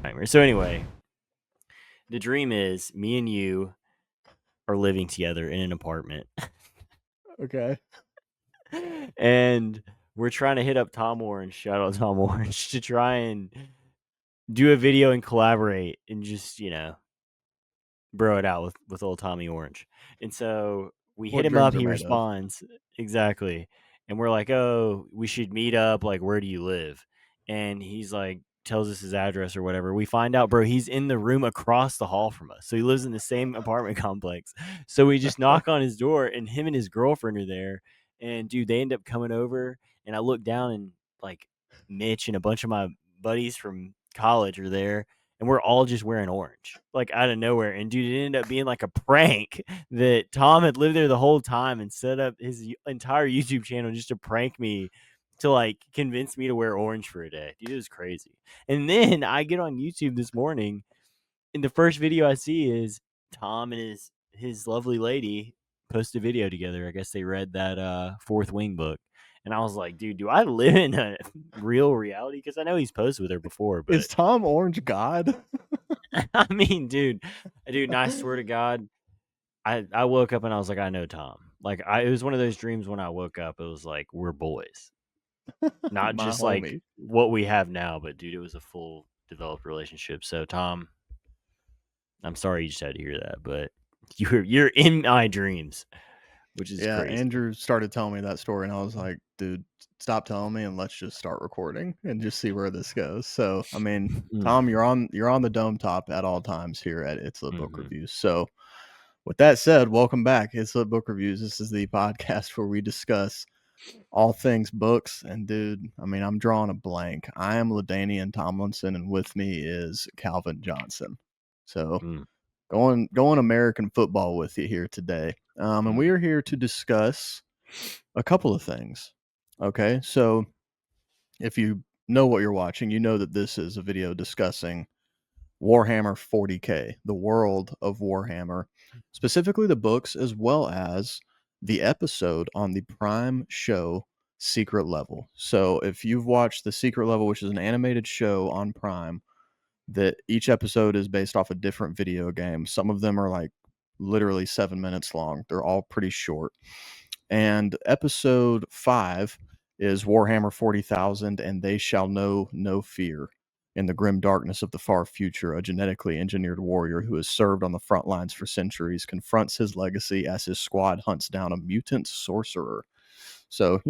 nightmare. So anyway, the dream is me and you are living together in an apartment. Okay. And we're trying to hit up Tom Orange, shout out Tom Orange, to try and do a video and collaborate and just, bro it out with old Tommy Orange. And so we hit What him up, dreams are he made of. responds. Exactly. And we're like, oh, we should meet up. Like, where do you live? And he's like, tells us his address or whatever. We find out, bro, he's in the room across the hall from us. So he lives in the same apartment complex. So we just knock on his door, and him and his girlfriend are there. And dude, they end up coming over. And I look down, and like Mitch and a bunch of my buddies from college are there, and we're all just wearing orange, like out of nowhere. And dude, it ended up being like a prank that Tom had lived there the whole time and set up his entire YouTube channel just to prank me, to like convince me to wear orange for a day. Dude, it was crazy. And then I get on YouTube this morning, and the first video I see is Tom and his lovely lady post a video together. I guess they read that Fourth Wing book. And I was like, dude, do I live in a real reality? Because I know he's posted with her before, but Is Tom Orange God? I mean, dude, and I swear to God, I woke up and I was like, I know Tom. Like, it was one of those dreams when I woke up. It was like, we're boys, not My just like homie. what we have now, but dude, it was a full developed relationship. So, Tom, I'm sorry you just had to hear that, but you're in my dreams, which is Yeah, crazy. Andrew started telling me that story, and I was like, dude, stop telling me and let's just start recording and just see where this goes. So, I mean, Mm, Tom, you're on the dome top at all times here at It's Lit Book mhm. Reviews. So, with that said, welcome back. It's Lit Book Reviews. This is the podcast where we discuss all things books. And dude, I mean, I'm drawing a blank. I am LaDainian Tomlinson, and with me is Calvin Johnson. So, Mm, going American football with you here today. And we mm. are here to discuss a couple of things. Okay, so if you know what you're watching, you know that this is a video discussing Warhammer 40K, the world of Warhammer, specifically the books, as well as the episode on the Prime show Secret Level. So if you've watched the Secret Level, which is an animated show on Prime, that each episode is based off a different video game. Some of them are like literally 7 minutes long. They're all pretty short. And episode 5 is Warhammer 40,000 and They Shall Know No Fear. In the grim darkness of the far future, a genetically engineered warrior who has served on the front lines for centuries confronts his legacy as his squad hunts down a mutant sorcerer. So,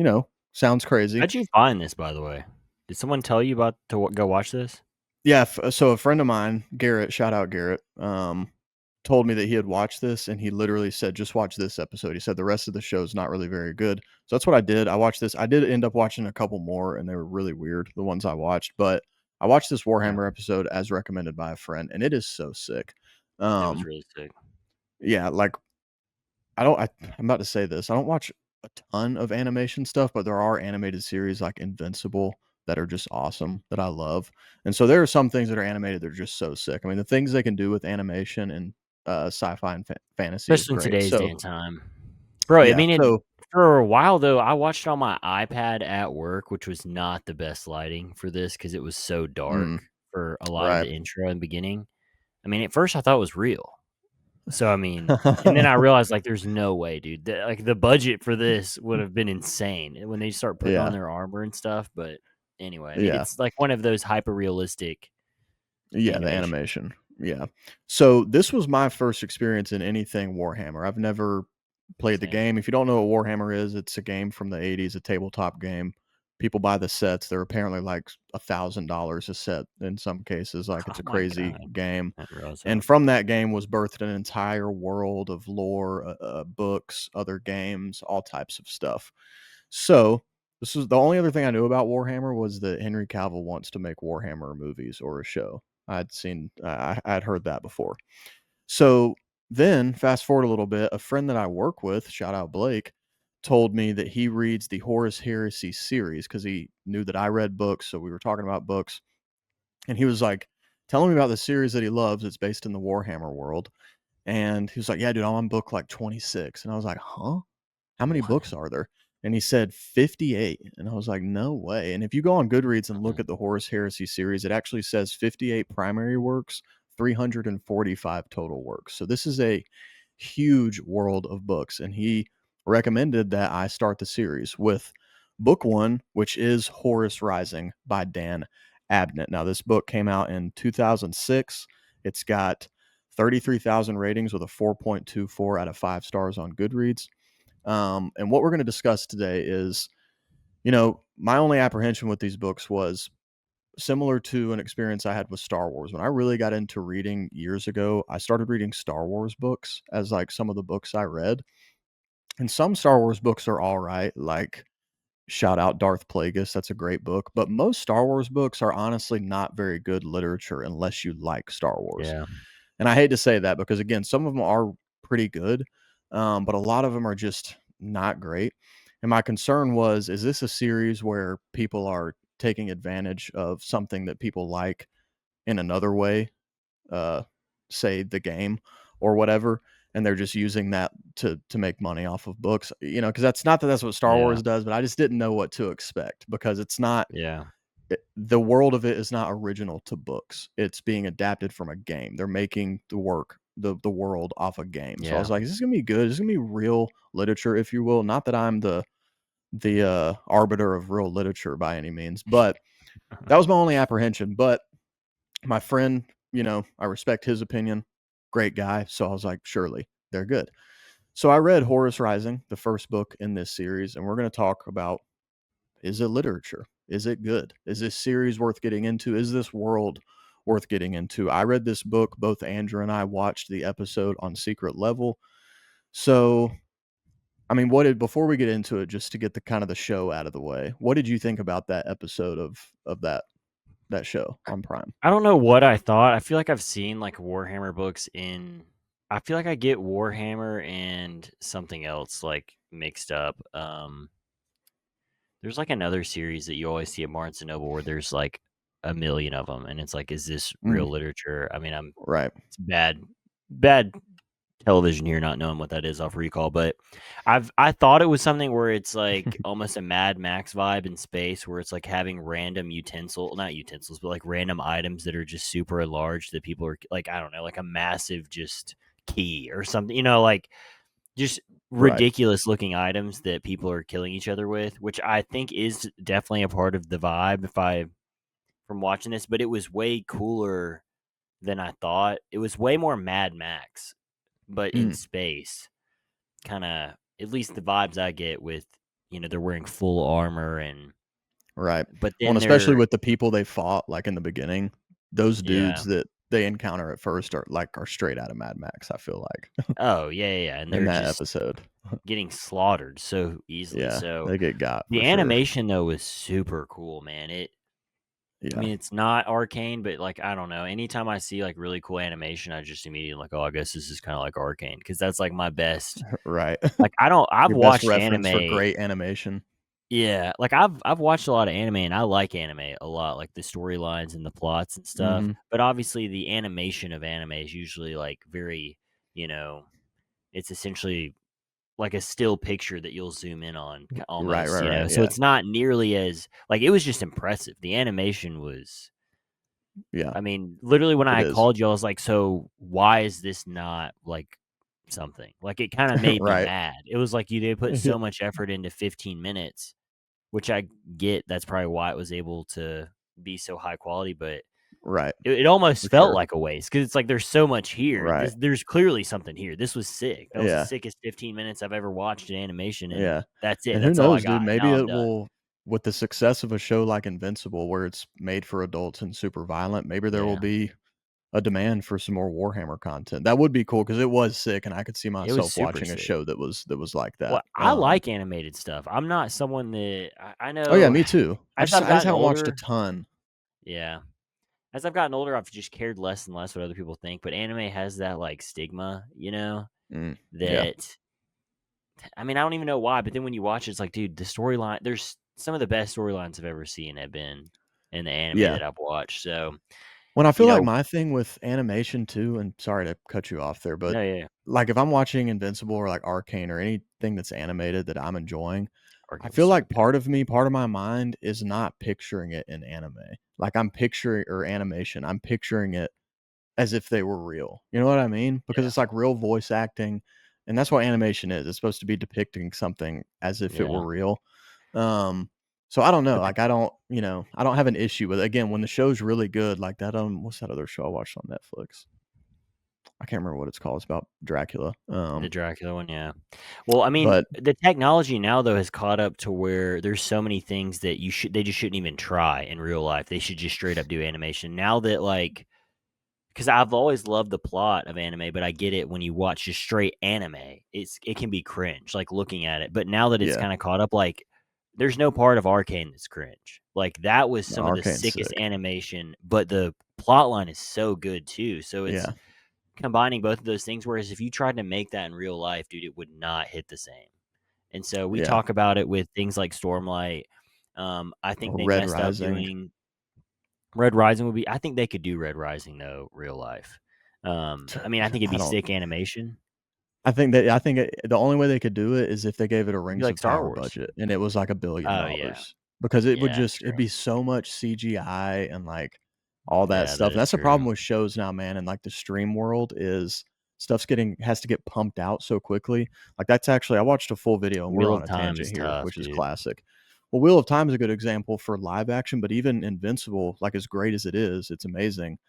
sounds crazy. How'd you find this, by the way? Did someone tell you about to go watch this? Yeah, so a friend of mine, Garrett, shout out Garrett, told me that he had watched this, and he literally said, "Just watch this episode." He said the rest of the show is not really very good. So that's what I did. I watched this. I did end up watching a couple more, and they were really weird, the ones I watched. But I watched this Yeah, Warhammer episode as recommended by a friend, and it is so sick. it was Um, really sick. yeah, like I'm about to say this. I don't watch a ton of animation stuff, but there are animated series like Invincible that are just awesome that I love. And so there are some things that are animated that are just so sick. I mean, the things they can do with animation and sci-fi and fantasy is Especially in great. today's day So and time. Bro, I yeah, mean, so for a while, though, I watched it on my iPad at work, which was not the best lighting for this because it was so dark mm, for a lot of right. the intro and beginning. I mean, at first, I thought it was real. So, I mean, and then I realized, like, there's no way, dude. Like, the budget for this would have been insane when they start putting on Yeah, their armor and stuff. But anyway, I mean, yeah. it's like one of those hyper realistic Yeah, the animations. animation. Yeah. So this was my first experience in anything Warhammer. I've never played the Same. game. If you don't know what Warhammer is, it's a game from the 80s, a tabletop game. People buy the sets. They're apparently like $1,000 a set in some cases. Like it's Oh, a my crazy God. game. I didn't realize that. And from that game was birthed an entire world of lore, books, other games, all types of stuff. So this was the only other thing I knew about Warhammer was that Henry Cavill wants to make Warhammer movies or a show. I'd heard that before. So then, fast forward a little bit, a friend that I work with, shout out Blake, told me that he reads the Horus Heresy series because he knew that I read books. So we were talking about books, and he was like telling me about the series that he loves. It's based in the Warhammer world. And he was like, "Yeah, dude, I'm on book like 26." And I was like, "Huh? How many What? books are there?" And he said 58. And I was like, no way. And if you go on Goodreads and look Mhm. at the Horus Heresy series, it actually says 58 primary works, 345 total works. So this is a huge world of books. And he recommended that I start the series with book one, which is Horus Rising by Dan Abnett. Now, this book came out in 2006. It's got 33,000 ratings with a 4.24 out of 5 stars on Goodreads. And what we're going to discuss today is, my only apprehension with these books was similar to an experience I had with Star Wars. When I really got into reading years ago, I started reading Star Wars books as like some of the books I read. And some Star Wars books are all right, like shout out Darth Plagueis, that's a great book. But most Star Wars books are honestly not very good literature unless you like Star Wars. Yeah. And I hate to say that because again, some of them are pretty good, but a lot of them are just not great. And my concern was, is this a series where people are taking advantage of something that people like in another way, uh, say the game or whatever, and they're just using that to make money off of books, because that's not that that's what Star Yeah. Wars does, but I just didn't know what to expect because it's not Yeah. the world of it is not original to books. It's being adapted from a game. They're making the world off a game. So I Yeah. was like, is this gonna be good? Is this gonna be real literature, if you will? Not that I'm the arbiter of real literature by any means, but that was my only apprehension. But my friend, I respect his opinion. Great guy. So I was like, surely they're good. So I read Horus Rising, the first book in this series, and we're going to talk about, is it literature? Is it good? Is this series worth getting into? Is this world worth getting into? I read this book. Both Andrew and I watched the episode on Secret Level. So, I mean, before we get into it, just to get the kind of the show out of the way, what did you think about that episode of that show on Prime? I don't know what I thought. I feel like I've seen like Warhammer books in. I feel like I get Warhammer and something else like mixed up. There's like another series that you always see at Barnes and Noble where there's like a million of them, and it's like, is this Mm, real literature? I mean, right. it's bad television here, not knowing what that is off recall, but I thought it was something where it's like almost a Mad Max vibe in space, where it's like having random not utensils, but like random items that are just super large that people are like, I don't know, like a massive just key or something, like just Right. ridiculous looking items that people are killing each other with, which I think is definitely a part of the vibe from watching this, but it was way cooler than I thought. It was way more Mad Max, but in Mm, space. Kind of, at least the vibes I get with, they're wearing full armor right. but Well, and then especially they're with the people they fought, like in the beginning, those yeah. dudes that they encounter at first are straight out of Mad Max. I feel like Oh, yeah, yeah, yeah, and in they're that just episode. getting slaughtered so easily. Yeah, So they get got for the sure. animation though was super cool, man. I Yeah, mean, it's not arcane, but like I don't know. Anytime I see like really cool animation, I just immediately like, oh, I guess this is kind of like arcane because that's like my best. right. Like I don't. I've Your best watched reference for anime. great animation. Yeah, like I've watched a lot of anime and I like anime a lot, like the storylines and the plots and stuff. Hmm. But obviously, the animation of anime is usually like very, you know, it's essentially like a still picture that you'll zoom in on Right, almost, right, right. So Yeah, it's not nearly as like it was just impressive. The animation was yeah, I mean, literally when it I is. called you, I was like, "So why is this not like something?" Like it kind of made me Right. mad. It was like they put so much effort into 15 minutes, which I get. That's probably why it was able to be so high quality, but Right, it almost for felt sure. like a waste because it's like there's so much here. Right. There's clearly something here. This was sick. That was the Yeah, sickest 15 minutes I've ever watched in animation, and yeah. that's it. And who That's all I knows, dude? got. Maybe Now I'm it done. will, with the success of a show like Invincible, where it's made for adults and super violent. Maybe there will Yeah, be a demand for some more Warhammer content. That would be cool because it was sick, and I could see it was myself super watching a sick. show that was like Well, that. I like animated stuff. I'm not someone that I Oh yeah, know me too. I as just I've I just gotten haven't watched a older. ton. Yeah, as I've gotten older, I've just cared less and less what other people think. But anime has that like stigma, Mm, yeah, that I mean, I don't even know why, but then when you watch it, it's like, dude, the storyline. There's some of the best storylines I've ever seen have been in the anime yeah. that I've watched. So, When I you feel like know, my thing with animation too, and sorry to cut you off there, but no, yeah, yeah. like if I'm watching Invincible or like Arcane or anything that's animated that I'm enjoying, I Arcane was feel so like good. part of my mind is not picturing it in anime. Like I'm picturing or animation, I'm picturing it as if they were real. You know what I mean? Because Yeah. it's like real voice acting, and that's what animation is. It's supposed to be depicting something as if it Yeah. were real. Um, so I don't know. But Like I don't, I don't have an issue with it. Again, when the show's really good, like that. What's that other show I watched on Netflix? I can't remember what it's called. It's about Dracula. the Dracula one, yeah. Well, I mean, But the technology now though has caught up to where there's so many things that they just shouldn't even try in real life. They should just straight up do animation. Now that like because I've always loved the plot of anime, but I get it when you watch just straight anime, it can be cringe, like looking at it. But now that it's yeah, kind of caught up, like there's no part of Arcane that's cringe. Like that was no, some of the Arcane's sickest sick. animation, but the plot line is so good too. So it's Yeah, combining both of those things. Whereas if you tried to make that in real life, dude, it would not hit the same. And so we yeah. talk about it with things like Stormlight. I think Or they Red messed up Rising. doing Red Rising would be. I think they could do Red Rising though, real life. I mean, I think it'd I be don't. sick animation. The only way they could do it is if they gave it a It'd be Rings like of Star Power Wars. budget, and it was like Oh yeah, $1 billion, because yeah, it'd true. be so much CGI and like all that Yeah, stuff. that And is that's the problem true. with shows now, man. And like the stream world is stuff's getting has to get pumped out so quickly. Like that's actually I watched a full video, and we're Wheel on of a Time tangent is here, tough, which is dude. classic. Well, Wheel of Time is a good example for live action, but even Invincible, like as great as it is, it's amazing.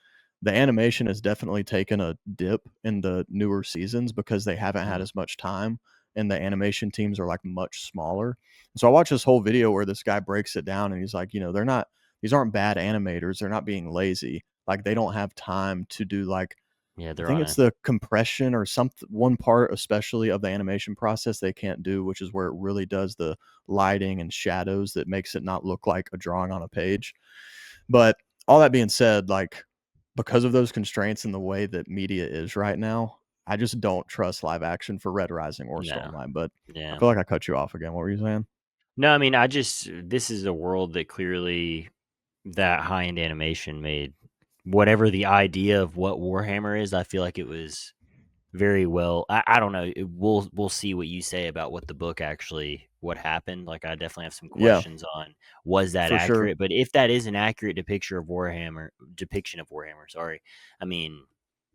The animation has definitely taken a dip in the newer seasons because they haven't had Mhm. as much time, and the animation teams are like much smaller. So I watched this whole video where this guy breaks it down, and he's like, they're not these aren't bad animators, they're not being lazy. Like they don't have time to do like Yeah, I they're think on it's a. the compression or something one part especially of the animation process they can't do, which is where it really does the lighting and shadows that makes it not look like a drawing on a page. But all that being said, like because of those constraints and the way that media is right now, I just don't trust live action for Red Rising or No, Stormlight. But I yeah. feel like I cut you off again. What were you saying? No, I mean, I just this is a world that clearly that high end animation made whatever the idea of what Warhammer is. I feel like it was very well. I don't know. We'll see what you say about what the book actually what happened. Like I definitely have some Yeah, questions on was that for sure. accurate. But if that is an accurate depiction of Warhammer, sorry, I mean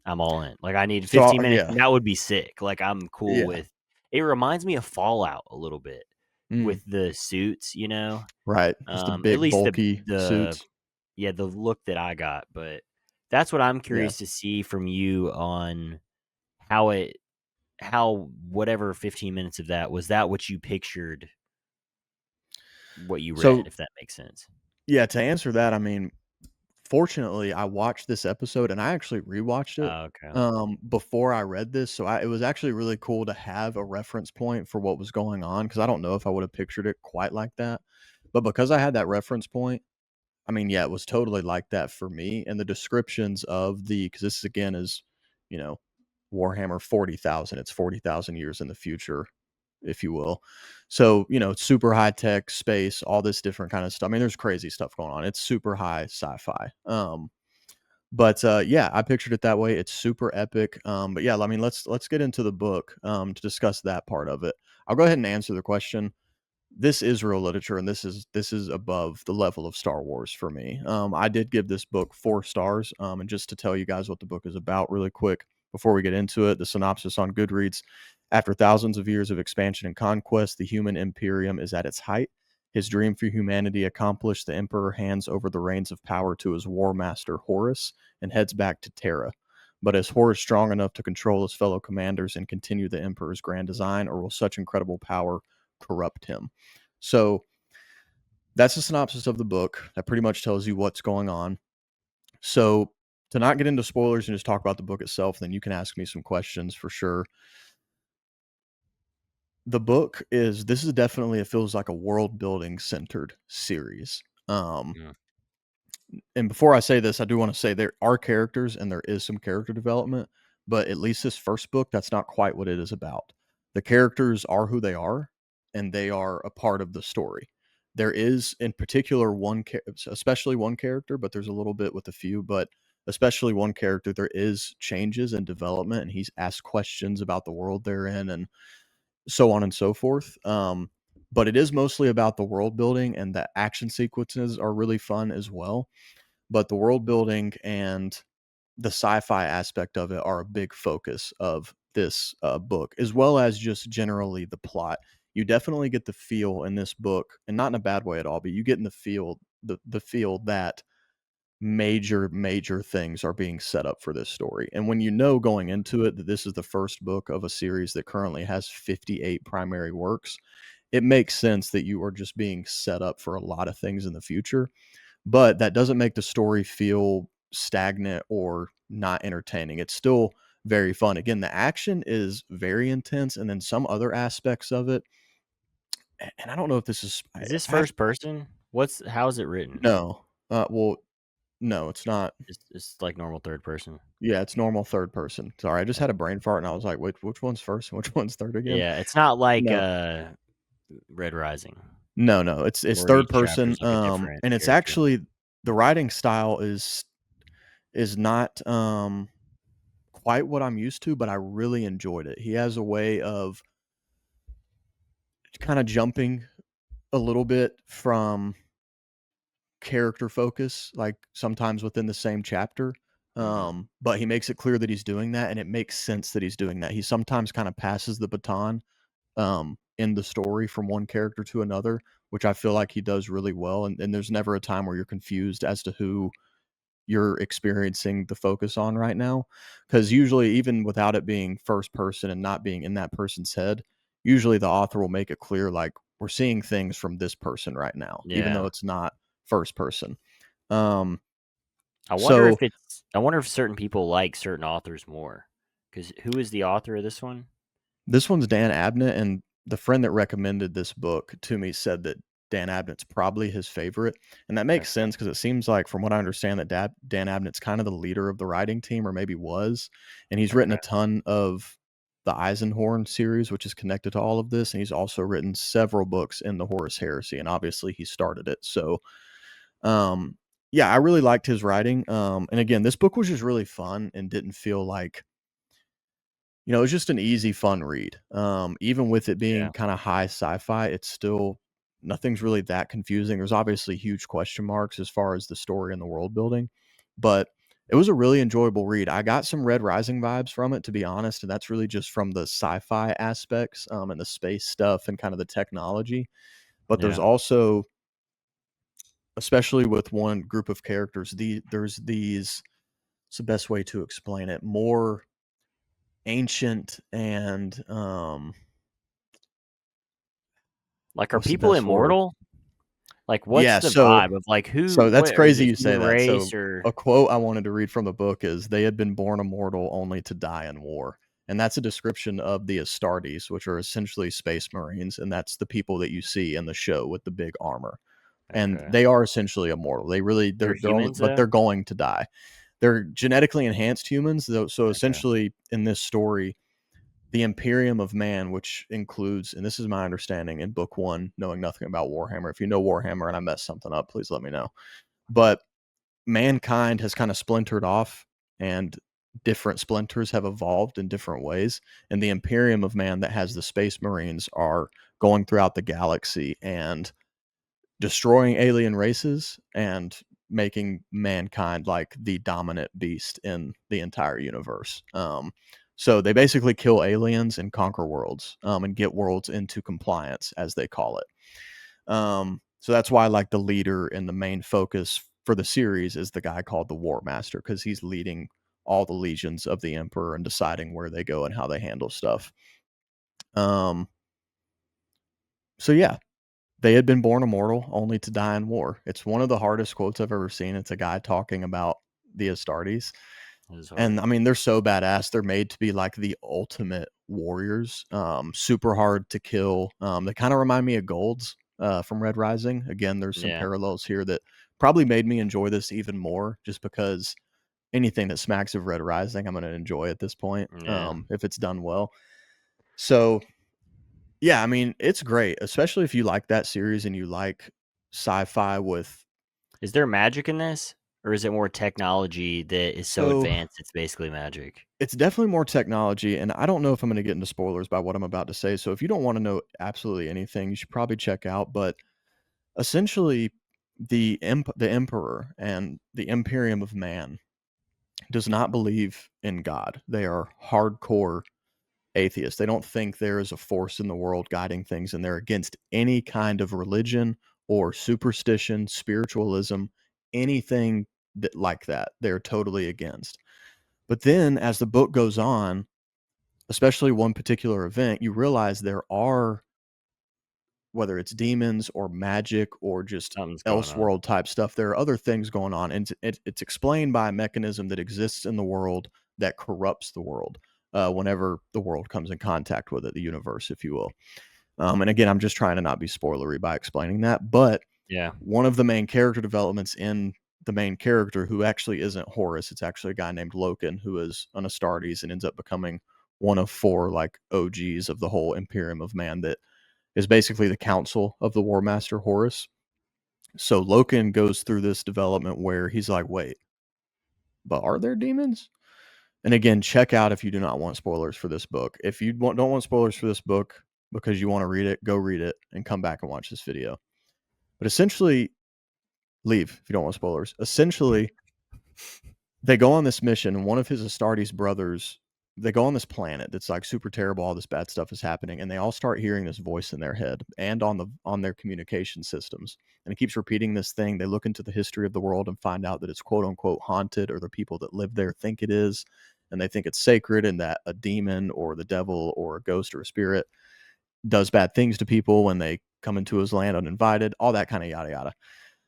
I'm all in. Like I need So 15 minutes, yeah, and that would be sick. Like I'm cool yeah, with. It reminds me of Fallout a little bit mm, with the suits, you know. right. Just the At big least bulky the suits. yeah the look that I got, but that's what I'm Yeah. curious to see from you on how it how whatever 15 minutes of that was that what you pictured what you read, So if that makes sense. yeah, to answer that, I mean, fortunately, I watched this episode and I actually rewatched it Okay. before I read this, so it was actually really cool to have a reference point for what was going on because I don't know if I would have pictured it quite like that, but because I had that reference point, I mean, yeah, it was totally like that for me. And the descriptions of because this again is, you know, Warhammer 40,000. It's 40,000 years in the future, if you will. So, it's super high tech space, all this different kind of stuff. I mean, there's crazy stuff going on. It's super high sci-fi. But yeah, I pictured it that way. It's super epic. But yeah, I mean, let's get into the book to discuss that part of it. I'll go ahead and answer the question. This is real literature, and this is above the level of Star Wars for me. I did give this book 4 stars, and just to tell you guys what the book is about, really quick, before we get into it, the synopsis on Goodreads: after thousands of years of expansion and conquest, the human imperium is at its height. His dream for humanity accomplished, the Emperor hands over the reins of power to his war master Horus and heads back to Terra. But is Horus strong enough to control his fellow commanders and continue the Emperor's grand design, or will such incredible power corrupt him? So that's the synopsis of the book. That pretty much tells you what's going on. So to not get into spoilers and just talk about the book itself, then you can ask me some questions for sure. The book is this is definitely it feels like a world building centered series. Mm, And before I say this, I do want to say there are characters and there is some character development, but at least this first book, that's not quite what it is about. The characters are who they are, and they are a part of the story. There is, in particular, especially one character, but there's a little bit with a few, but especially one character, there is changes and development, and he's asked questions about the world they're in and so on and so forth. but it is mostly about the world building, and the action sequences are really fun as well. But the world building and the sci-fi aspect of it are a big focus of this book, as well as just generally the plot. You definitely get the feel in this book, and not in a bad way at all, but you get in the feel that major things are being set up for this story. And when you know going into it that this is the first book of a series that currently has 58 primary works, it makes sense that you are just being set up for a lot of things in the future. But that doesn't make the story feel stagnant or not entertaining. It's still very fun. Again, the action is very intense, and then some other aspects of it. And I don't know if this is. Is this I have first person? How is it written? no. Well, no, it's not. It's like normal third person. Yeah, it's normal third person. Sorry, I just had a Okay. brain fart, and I was like, which one's first and which one's third again? Yeah, it's not like No, Red Rising no, it's where third each chapter person. is like a different And it's character. actually the writing style is not quite what I'm used to, but I really enjoyed it. He has a way of kind of jumping a little bit from character focus, like sometimes within the same chapter. Hmm. But he makes it clear that he's doing that, and it makes sense that he's doing that. He sometimes kind of passes the baton in the story from one character to another, which I feel like he does really well. And there's never a time where you're confused as to who you're experiencing the focus on right now. Because usually, even without it being first person and not being in that person's head, usually the author will make it clear, like, we're seeing things from this person right now, even though Yeah. it's not first person. Um, I wonder so if it's. I wonder if certain people like certain authors more. Because who is the author of this one? this one's Dan Abnett, and the friend that recommended this book to me said that Dan Abnett's probably his favorite, and that makes Okay. sense because it seems like, from what I understand, that Dan Abnett's kind of the leader of the writing team, or maybe was, and he's written a Okay. ton of the Eisenhorn series, which is connected to all of this, and he's also written several books in the Horus Heresy, and obviously he started it. So, um, yeah, I really liked his writing. And again, this book was just really fun and didn't feel like, it was just an easy, fun read. Even with it being Yeah. kind of high sci-fi, it's still nothing's really that confusing. There's obviously huge question marks as far as the story and the world building, but it was a really enjoyable read. I got some Red Rising vibes from it, to be honest, and that's really just from the sci-fi aspects, and the space stuff and kind of the technology. But there's Yeah. also, especially with one group of characters, there's these. It's the best way to explain it. More ancient and Like, are what's the people best word? immortal? Like, what's Yeah, the so vibe of like so who? that's What is crazy it? you say Human that. race So or a quote I wanted to read from the book is, "They had been born immortal only to die in war." And that's a description of the Astartes, which are essentially space marines, and that's the people that you see in the show with the big armor. And okay? they are essentially immortal. They really They're they're only, humans but though. they're going to die. They're genetically enhanced humans, though, so Okay. essentially in this story, the Imperium of Man, which includes, and this is my understanding in book one, knowing nothing about Warhammer. If you know Warhammer and I messed something up, please let me know. But mankind has kind of splintered off, and different splinters have evolved in different ways. And the Imperium of Man, that has the Space Marines, are going throughout the galaxy and destroying alien races and making mankind like the dominant beast in the entire universe. So they basically kill aliens and conquer worlds, and get worlds into compliance, as they call it. So that's why, like, the leader and the main focus for the series is the guy called the War Master, because he's leading all the legions of the Emperor and deciding where they go and how they handle stuff. Um, so yeah, they had been born immortal only to die in war. It's one of the hardest quotes I've ever seen. It's a guy talking about the Astartes. It is And hard. I mean, they're so badass. They're made to be like the ultimate warriors. Super hard to kill. They kind of remind me of Golds from Red Rising. Again, there's some Yeah. parallels here that probably made me enjoy this even more, just because anything that smacks of Red Rising, I'm going to enjoy at this point, Yeah. if it's done well. So yeah, I mean, it's great, especially if you like that series and you like sci-fi with. Is there magic in this, or is it more technology that is so So advanced it's basically magic? it's definitely more technology, and I don't know if I'm going to get into spoilers by what I'm about to say. So if you don't want to know absolutely anything, you should probably check out. But essentially, the emperor and the Imperium of Man does not believe in God. They are hardcore atheists. They don't think there is a force in the world guiding things, and they're against any kind of religion or superstition, spiritualism, anything like that. They're totally against. But then as the book goes on, especially one particular event, you realize there are, whether it's demons or magic or just Something's going on. elseworld type stuff, there are other things going on. And it's explained by a mechanism that exists in the world that corrupts the world whenever the world comes in contact with it, the universe, if you will. And again, I'm just trying to not be spoilery by explaining that. But Yeah. one of the main character developments in the main character, who actually isn't Horus, it's actually a guy named Loken, who is an Astartes and ends up becoming one of four like OGs of the whole Imperium of Man that is basically the council of the War Master Horus. So Loken goes through this development where he's like, wait, but are there demons? And again, check out if you do not want spoilers for this book. If you don't want spoilers for this book because you want to read it, go read it and come back and watch this video. But essentially, leave if you don't want spoilers. Essentially, they go on this mission, and one of his Astartes brothers, they go on this planet that's like super terrible. All this bad stuff is happening, and they all start hearing this voice in their head and on their communication systems. And it keeps repeating this thing. They look into the history of the world and find out that it's quote unquote haunted, or the people that live there think it is, and they think it's sacred, and that a demon or the devil or a ghost or a spirit does bad things to people when they come into his land uninvited. All that kind of yada yada.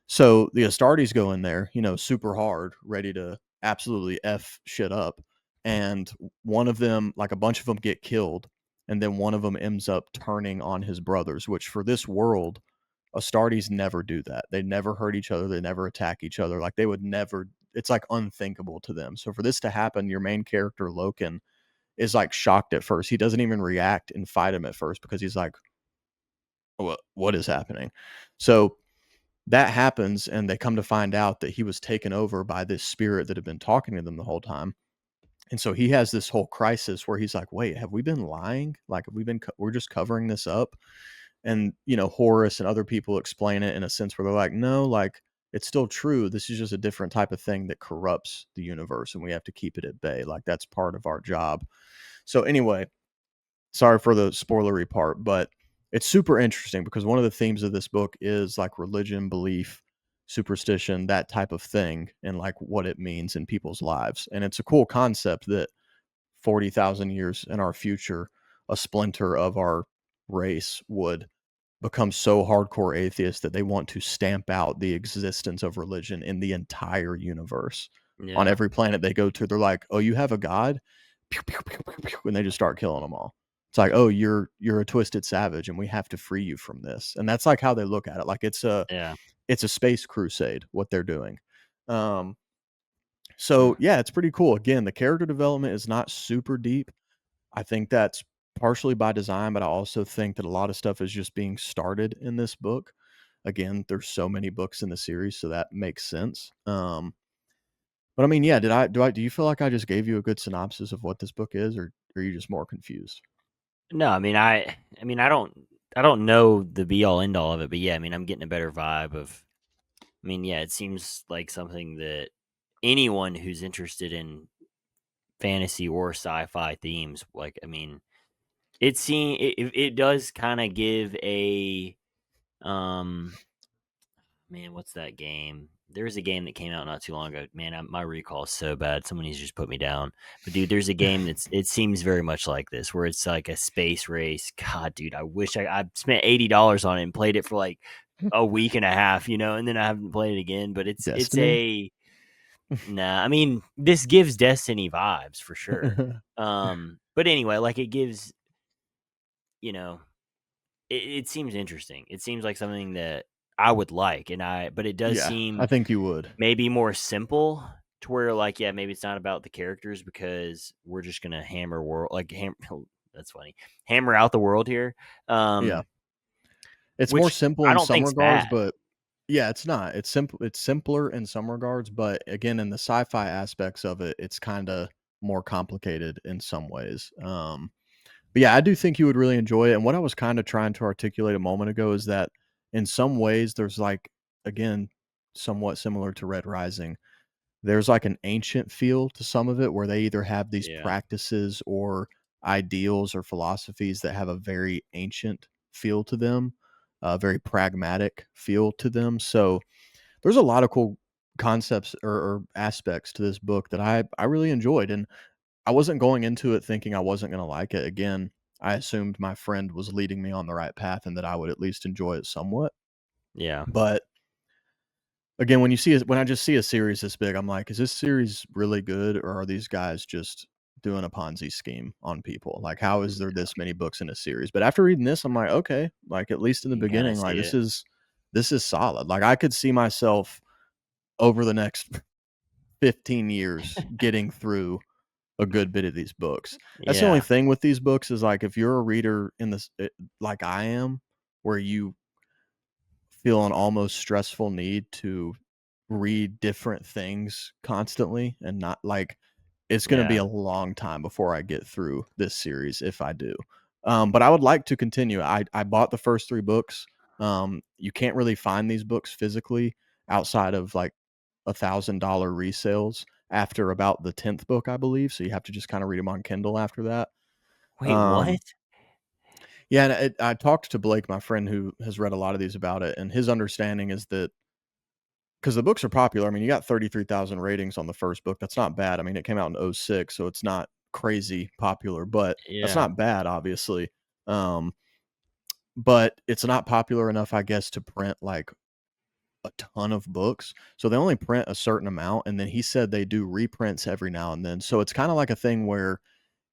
So the Astartes go in there, super hard, ready to absolutely F shit up. And one of them, like a bunch of them get killed. And then one of them ends up turning on his brothers, which for this world, Astartes never do that. They never hurt each other. They never attack each other. Like they would never, it's like unthinkable to them. So for this to happen, your main character, Loken, is like shocked at first. He doesn't even react and fight him at first because he's like, what is happening? So that happens, and they come to find out that he was taken over by this spirit that had been talking to them the whole time. And so he has this whole crisis where he's like, wait, have we been lying? Like, have we been, we're just covering this up? And, Horus and other people explain it in a sense where they're like, no, like, it's still true. This is just a different type of thing that corrupts the universe, and we have to keep it at bay. Like, that's part of our job. So, anyway, sorry for the spoilery part, but it's super interesting because one of the themes of this book is like religion, belief, superstition, that type of thing, and like what it means in people's lives. And it's a cool concept that 40,000 years in our future, a splinter of our race would become so hardcore atheist that they want to stamp out the existence of religion in the entire universe. On Yeah. every planet they go to, they're like, "Oh, you have a god?" Pew, pew, pew, pew, pew, and they just start killing them all. It's like, "Oh, you're a twisted savage, and we have to free you from this." And that's like how they look at it. Like Yeah. it's a space crusade what they're doing. Um, Hmm. so yeah, it's pretty cool. Again, the character development is not super deep. I think that's partially by design, but I also think that a lot of stuff is just being started in this book. Again, there's so many books in the series, so that makes sense. But I mean, yeah, do you feel like I just gave you a good synopsis of what this book is, or are you just more confused? No, I mean, I don't know the be all end all of it, but yeah, I mean, I'm getting a better vibe of. I mean, yeah, it seems like something that anyone who's interested in fantasy or sci-fi themes, like, I mean, it does kind of give a man, what's that game? There's a game that came out not too long ago. Man, my recall is so bad. Someone needs to just put me down. But dude, there's a game it seems very much like this, where it's like a space race. God, dude, I wish I spent $80 on it and played it for like a week and a half, and then I haven't played it again. But it's Destiny? a nah. I mean, this gives Destiny vibes for sure. But anyway, like it gives, you know, it seems interesting. It seems like something that I would like, but it does Yeah, I seem think you would. maybe more simple to where like, yeah, maybe it's not about the characters because we're just gonna hammer world like that's funny. Hammer out the world here. Yeah, Um, it's more which simple I in don't some think's regards, bad. but Yeah, it's not. It's simple. It's simpler in some regards, but again, in the sci-fi aspects of it, it's kind of more complicated in some ways. But yeah, I do think you would really enjoy it. And what I was kind of trying to articulate a moment ago is that in some ways, there's like, again, somewhat similar to Red Rising, there's like an ancient feel to some of it where they either have these Yeah. practices or ideals or philosophies that have a very ancient feel to them, a very pragmatic feel to them. So there's a lot of cool concepts or aspects to this book that I really enjoyed. And I wasn't going into it thinking I wasn't going to like it. Again, I assumed my friend was leading me on the right path and that I would at least enjoy it somewhat. Yeah. But again, when I just see a series this big, I'm like, is this series really good, or are these guys just doing a Ponzi scheme on people? Like, how is there this many books in a series? But after reading this, I'm like, okay, like at least in the You kind of beginning, like see it. this is solid. Like I could see myself over the next 15 years getting through a good bit of these books. That's the only Yeah. thing with these books is like if you're a reader in this like I am, where you feel an almost stressful need to read different things constantly and not like it's going to be Yeah. a long time before I get through this series if I do. But I would like to continue. I bought the first 3 books. You can't really find these books physically outside of like $1,000 resales after about the 10th book, I believe. So you have to just kind of read them on Kindle after that. Wait, Um, what? yeah, and I talked to Blake, my friend, who has read a lot of these about it, and his understanding is that because the books are popular. I mean, you got 33,000 ratings on the first book. That's not bad. I mean, it came out in '06, so it's not crazy popular, but that's Yeah. not bad, obviously. Um, but it's not popular enough, I guess, to print like a ton of books. So they only print a certain amount. And then he said they do reprints every now and then. So it's kind of like a thing where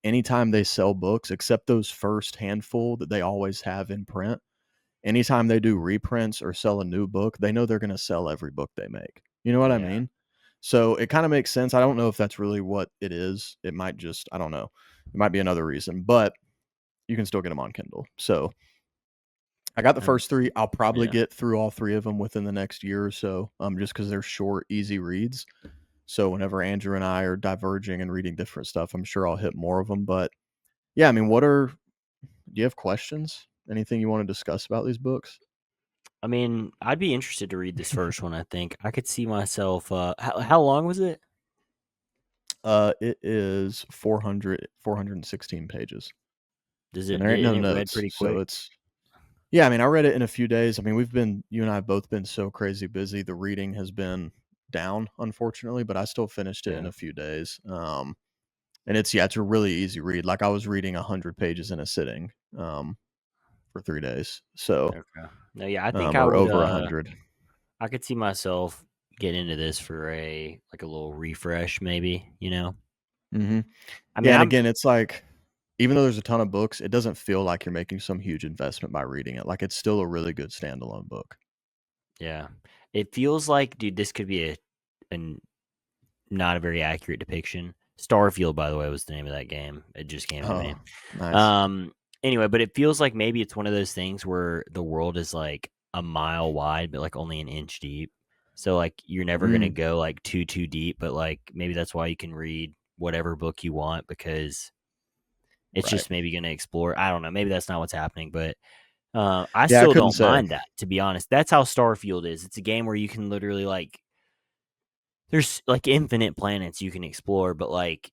anytime they sell books, except those first handful that they always have in print, anytime they do reprints or sell a new book, they know they're going to sell every book they make. You know what I Yeah. mean? So it kind of makes sense. I don't know if that's really what it is. It might just, I don't know. It might be another reason, but you can still get them on Kindle. So I got the Um, first 3. I'll probably yeah. get through all 3 of them within the next year or so, just because they're short, easy reads. So whenever Andrew and I are diverging and reading different stuff, I'm sure I'll hit more of them. But yeah, I mean, do you have questions? Anything you want to discuss about these books? I mean, I'd be interested to read this first one. I think I could see myself. How long was it? It is 416 pages, Does and it there ain't no and it read notes, pretty so quick? it's yeah, I mean, I read it in a few days. I mean, you and I have both been so crazy busy. The reading has been down, unfortunately, but I still finished it in Yeah. a few days. And it's a really easy read. Like I was reading 100 pages in a sitting, for 3 days. So, Okay. No, yeah, I think I or would. over 100. I could see myself get into this for a little refresh, maybe. Hmm. I mean, Yeah, and I'm again, it's like even though there's a ton of books, it doesn't feel like you're making some huge investment by reading it. Like it's still a really good standalone book. yeah. It feels like, dude, this could be a not a very accurate depiction. Starfield, by the way, was the name of that game. It just came to me. Oh, nice. Um. Anyway, but it feels like maybe it's one of those things where the world is like a mile wide, but like only an inch deep. So like you're never gonna Mm, go like too deep, but like maybe that's why you can read whatever book you want because it's right. just maybe gonna explore. I don't know. Maybe that's not what's happening, but I Yeah, I still couldn't don't say. mind that. To be honest, that's how Starfield is. It's a game where you can literally like there's like infinite planets you can explore, but like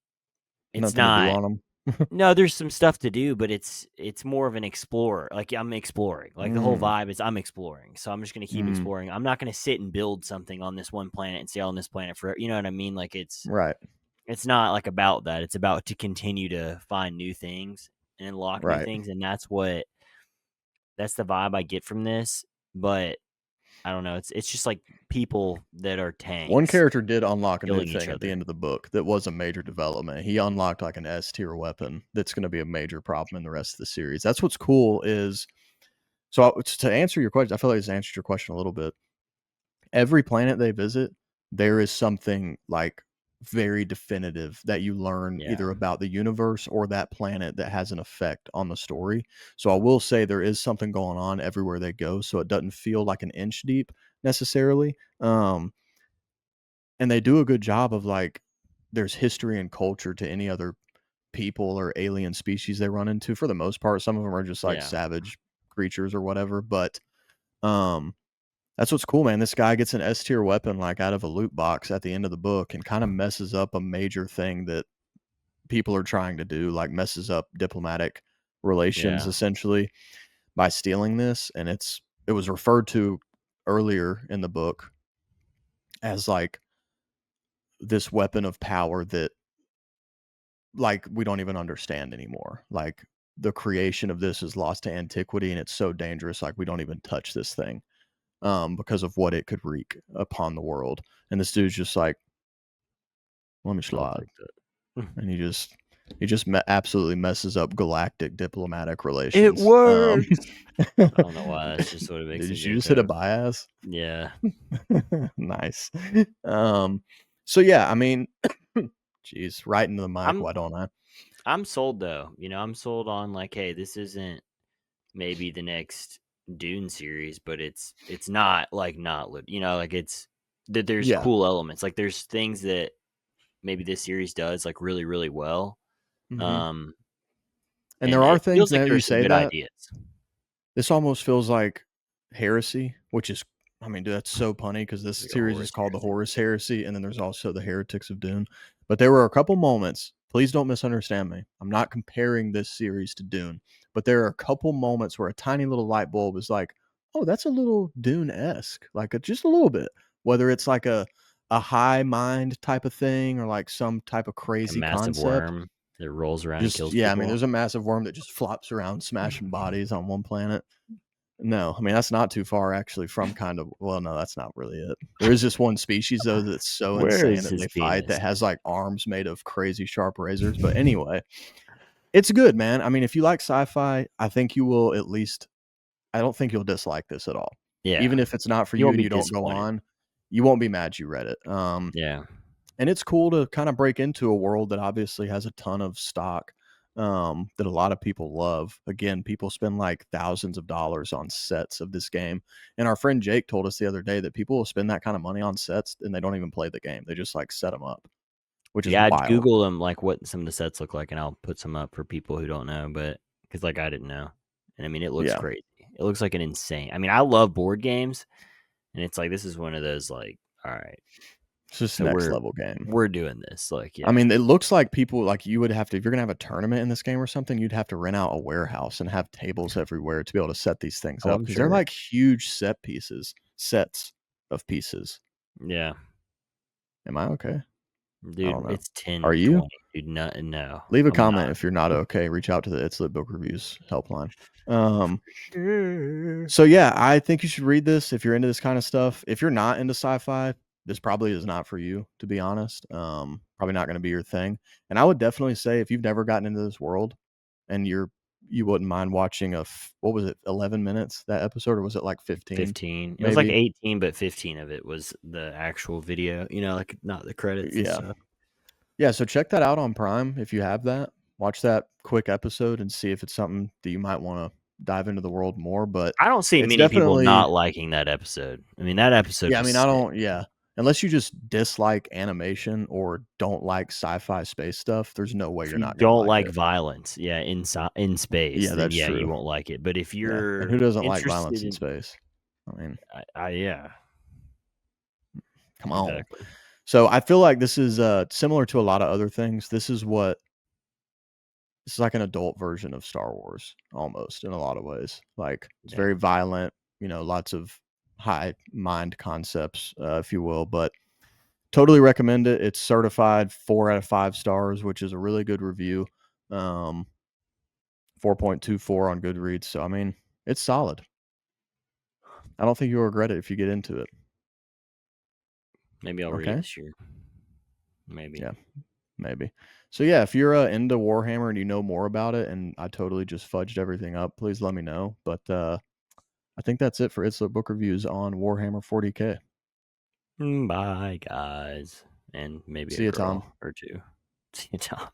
it's Nothing to do not. on them. No, there's some stuff to do, but it's more of an explorer. Like I'm exploring. Like the whole Mm, vibe is I'm exploring. So I'm just gonna keep mm, exploring. I'm not gonna sit and build something on this one planet and stay on this planet for you know what I mean? Like right, it's not like about that. It's about to continue to find new things and unlock new right. things, and that's the vibe I get from this. But I don't know. It's just like people that are One tanks character did unlock a new killing each thing at the other. end of the book that was a major development. He unlocked like an S tier weapon that's going to be a major problem in the rest of the series. That's what's cool is to answer your question, I feel like this answered your question a little bit. Every planet they visit, there is something like very definitive that you learn Yeah. either about the universe or that planet that has an effect on the story. So I will say there is something going on everywhere they go, so it doesn't feel like an inch deep necessarily. And they do a good job of like there's history and culture to any other people or alien species they run into for the most part. Some of them are just like Yeah. savage creatures or whatever, but um that's what's cool, man. This guy gets an S tier weapon like out of a loot box at the end of the book and kind of messes up a major thing that people are trying to do, like messes up diplomatic relations Yeah. essentially by stealing this. And it was referred to earlier in the book as like this weapon of power that like we don't even understand anymore. Like the creation of this is lost to antiquity and it's so dangerous, like we don't even touch this thing because of what it could wreak upon the world. And this dude's just like, let me I'll slide. take that. And absolutely messes up galactic diplomatic It relations. works. I don't know why. That's just what it makes Did a you joke just hit out a of. bias? Yeah. Nice. So yeah, I mean, geez, right into the mic. I'm Why don't I? I'm sold though. I'm sold on like, hey, this isn't maybe the next Dune series, but it's not like like it's that there's Yeah. cool elements. Like there's things that maybe this series does like really, really well. Hmm. Um And and there are it things feels like now that you there's some say good that ideas. this almost feels like heresy, which is, I mean, dude, that's so punny because this Like a series is Horus called the Heresy. Horus Heresy, and then there's also the Heretics of Dune. But there were a couple moments. Please don't misunderstand me. I'm not comparing this series to Dune, but there are a couple moments where a tiny little light bulb is like, "Oh, that's a little Dune esque, like just a little bit." Whether it's like a high mind type of thing or like some type of Like a crazy massive concept. worm that rolls around and Just kills yeah, I mean, people. there's a massive worm that just flops around smashing bodies on one planet. No, I mean, that's not too far actually from kind of well, no, that's not really it. There is this one species though that's so Where insane is that his they fight penis? that has like arms made of crazy sharp razors. But anyway, it's good, man. I mean, if you like sci-fi, I think you will at least I don't think you'll dislike this at all. Yeah. Even if it's not for You you won't and be you don't go disappointed. on, you won't be mad you read it. Yeah. And it's cool to kind of break into a world that obviously has a ton of stock that a lot of people love. Again, people spend like thousands of dollars on sets of this game. And our friend Jake told us the other day that people will spend that kind of money on sets and they don't even play the game. They just like set them up, which is Yeah, I'd wild. Google them like what some of the sets look like, and I'll put some up for people who don't know, but because like I didn't know, and I mean it looks Yeah. crazy. It looks like an insane. I mean, I love board games, and it's like this is one of those like, all right, It's just so next we're level game. we're doing this. Like, I yeah. mean, it looks like people like you would have to, if you're going to have a tournament in this game or something, you'd have to rent out a warehouse and have tables everywhere to be able to set these things Oh, up I'm because they're sure. like huge sets of pieces. Yeah, Am I okay? I dude, don't know. it's 10 Are to you? 20, dude. No, Leave a I'm comment not. if you're not okay. Reach out to the It's Lit Book Reviews helpline. Um, Sure. so yeah, I think you should read this if you're into this kind of stuff. If you're not into sci-fi, this probably is not for you, to be honest. Probably not going to be your thing. And I would definitely say if you've never gotten into this world and you wouldn't mind watching what was it, 11 minutes that episode, or was it like 15 15. It was like maybe? 18, but 15 of it was the actual video. Like not the credits and Yeah. stuff. Yeah, so check that out on Prime if you have that. Watch that quick episode and see if it's something that you might want to dive into the world more. But I don't see it's many people definitely, not liking that episode. I mean, that episode yeah, I was mean, I sick. don't, yeah. Unless you just dislike animation or don't like sci-fi space stuff, there's no way If you're you not gonna don't like like it. violence, yeah, in space, Yeah, then that's yeah, you true. won't like it. But if Yeah, and you're who doesn't like violence interested in in, space? I mean, yeah, come on. exactly. So I feel like this is similar to a lot of other things. This is like an adult version of Star Wars almost in a lot of ways. Like it's Yeah, very violent, lots of high mind concepts, if you will, but totally recommend it. It's certified 4 out of 5 stars, which is a really good review. Um, 4.24 on Goodreads. So I mean, it's solid. I don't think you'll regret it if you get into it. maybe I'll read it Okay. this year. Maybe. Yeah, maybe. So yeah, if you're into Warhammer and you know more about it, and I totally just fudged everything up, please let me know. But I think that's it for It's the Book Reviews on Warhammer 40K. Bye, guys. and maybe a See you, Tom. girl or two. See you, Tom.